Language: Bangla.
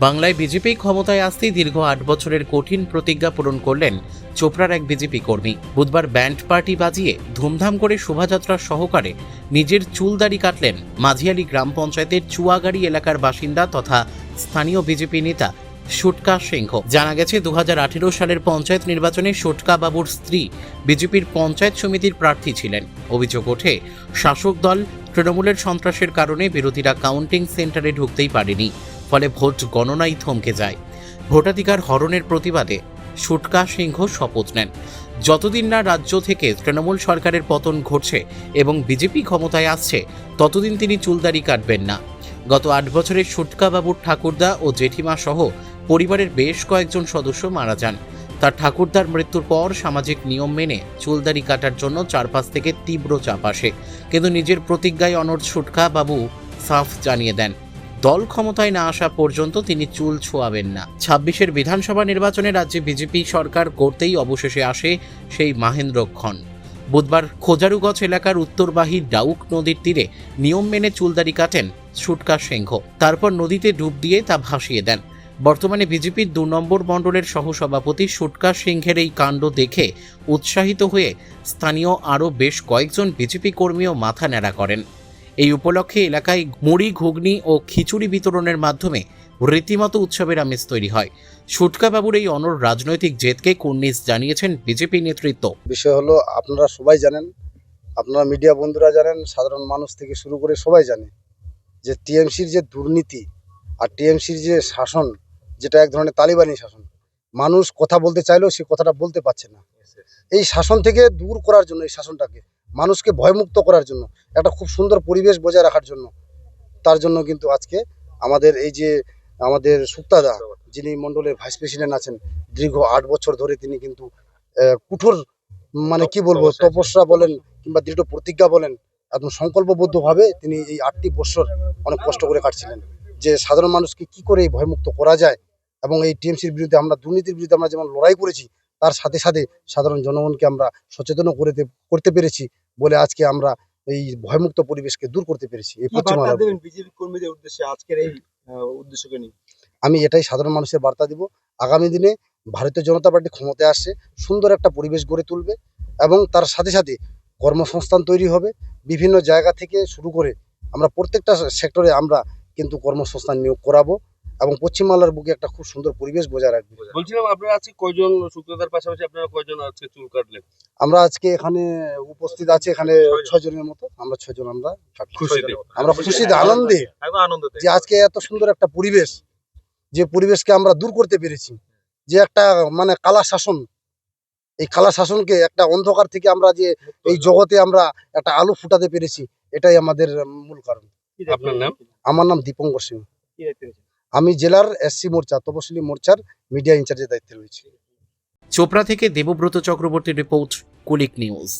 বাংলায় বিজেপি ক্ষমতায় আসতেই দীর্ঘ ৮ বছরের কঠিন প্রতিজ্ঞা পূরণ করলেন চোপড়ার এক বিজেপি কর্মী। বুধবার ব্যান্ড পার্টি বাজিয়ে ধুমধাম করে শোভাযাত্রা সহকারে নিজের চুল দাড়ি কাটলেন মাঝিয়ালি গ্রাম পঞ্চায়েতের চুয়াগাড়ি এলাকার বাসিন্দা তথা স্থানীয় বিজেপি নেতা সুটকা সিংহ। জানা গেছে 2018 সালের পঞ্চায়েত নির্বাচনে সুটকা বাবুর স্ত্রী বিজেপির পঞ্চায়েত সমিতির প্রার্থী ছিলেন। অভিযোগ ওঠে, শাসক দল তৃণমূলের সন্ত্রাসের কারণে বিরোধীরা কাউন্টিং সেন্টারে ঢুকতেই পারেনি, ফলে ভোট গণনাই থমকে যায়। ভোটাধিকার হরণের প্রতিবাদে সুটকা সিংহ শপথ নেন, যতদিন না রাজ্য থেকে তৃণমূল সরকারের পতন ঘটছে এবং বিজেপি ক্ষমতায় আসছে ততদিন তিনি চুলদাড়ি কাটবেন না। গত ৮ বছরে সুটকা বাবুর ঠাকুরদা ও জেঠিমা সহ পরিবারের বেশ কয়েকজন সদস্য মারা যান। তার ঠাকুরদার মৃত্যুর পর সামাজিক নিয়ম মেনে চুলদাড়ি কাটার জন্য চারপাশ থেকে তীব্র চাপ আসে, কিন্তু নিজের প্রতিজ্ঞায় অনড় সুটকা বাবু সাফ জানিয়ে দেন, দল ক্ষমতায় না আসা পর্যন্ত তিনি চুল ছোঁয়াবেন না। ২৬-এর বিধানসভা নির্বাচনে রাজ্যে বিজেপি সরকার করতেই অবশেষে আসে সেই মাহেন্দ্রক্ষণ। বুধবার খোজারুগঞ্জ এলাকার উত্তরবাহী ডাউক নদীর তীরে নিয়ম মেনে চুলদাড়ি কাটেন সুটকা সিংহ, তারপর নদীতে ডুব দিয়ে তা ভাসিয়ে দেন। বর্তমানে বিজেপির ২ নম্বর মণ্ডলের সহসভাপতি সুটকা সিংহের এই কাণ্ড দেখে উৎসাহিত হয়ে স্থানীয় আরও বেশ কয়েকজন বিজেপি কর্মীও মাথা ন্যাড়া করেন। এই উপলক্ষে এলাকায় মুড়ি, ঘুগনি ও খিচুড়ি বিতরণের মাধ্যমে রীতিমতো উৎসবের আমেজ তৈরি হয়। সুটকা বাবুর এই অনড় রাজনৈতিক জেদকে কুর্নিশ জানিয়েছেন বিজেপি নেতৃত্ব। বিষয় হলো, আপনারা সবাই জানেন, আপনারা মিডিয়া বন্ধুরা জানেন, সাধারণ মানুষ থেকে শুরু করে সবাই জানে যে টিএমসির যে দুর্নীতি আর টিএমসির যে শাসন, যেটা এক ধরনের তালিবানি শাসন, মানুষ কথা বলতে চাইলেও সে কথাটা বলতে পারছে না। এই শাসন থেকে দূর করার জন্য, এই শাসনটাকে মানুষকে ভয়মুক্ত করার জন্য, একটা খুব সুন্দর পরিবেশ বজায় রাখার জন্য, তার জন্য কিন্তু আজকে আমাদের এই যে আমাদের সুক্তাদা, যিনি মণ্ডলের ভাইস প্রেসিডেন্ট আছেন, দীর্ঘ ৮ বছর ধরে তিনি কিন্তু কঠোর মানে কি বলবো তপস্যা বলেন কিংবা দৃঢ় প্রতিজ্ঞা বলেন, একদম সংকল্পবদ্ধভাবে তিনি এই ৮টি বছর অনেক কষ্ট করে কাটছিলেন যে সাধারণ মানুষকে কি করে এই ভয়মুক্ত করা যায়। এবং এই টিএমসির বিরুদ্ধে আমরা, দুর্নীতির বিরুদ্ধে আমরা যেমন লড়াই করেছি, তার সাথে সাথে সাধারণ জনগণকে আমরা সচেতন করতে পেরেছি বলে আজকে আমরা এই ভয়মুক্ত পরিবেশকে দূর করতে পেরেছি। এই পশ্চিম বিজেপি কর্মীদের উদ্দেশ্যে আজকের এই উদ্দেশ্যকে নিয়ে আমি এটাই সাধারণ মানুষের বার্তা দিব, আগামী দিনে ভারতীয় জনতা পার্টি ক্ষমতায় আসছে, সুন্দর একটা পরিবেশ গড়ে তুলবে এবং তার সাথে সাথে কর্মসংস্থান তৈরি হবে। বিভিন্ন জায়গা থেকে শুরু করে আমরা প্রত্যেকটা সেক্টরে আমরা কিন্তু কর্মসংস্থান নিয়োগ করাবো এবং পশ্চিমবাংলার বুকে একটা খুব সুন্দর পরিবেশ বজায় রাখবো। বলছিলাম, আপনারা আজকে কয়জন, শুক্রদার পাশাপাশি আপনারা কয়জন আজকে চুল কাটলেন? আমরা আজকে এখানে উপস্থিত আছি এখানে 6 জনের মতো, আমরা 6 জন আমরা খুশিতে আনন্দে যে আজকে এত সুন্দর একটা পরিবেশ, যে পরিবেশকে আমরা দূর করতে পেরেছি, যে একটা মানে কালা শাসন, এই কালা শাসনকে একটা অন্ধকার থেকে আমরা যে এই জগতে আমরা একটা আলো ফুটাতে পেরেছি, এটাই আমাদের মূল কারণ। আপনার নাম? আমার নাম দীপঙ্কর সিং, আমি জেলার এসসি মোর্চা, তপশিলি মোর্চার মিডিয়া ইনচার্জের দায়িত্বে রয়েছি। চোপড়া থেকে দেবব্রত চক্রবর্তীর রিপোর্ট, কুলিক নিউজ।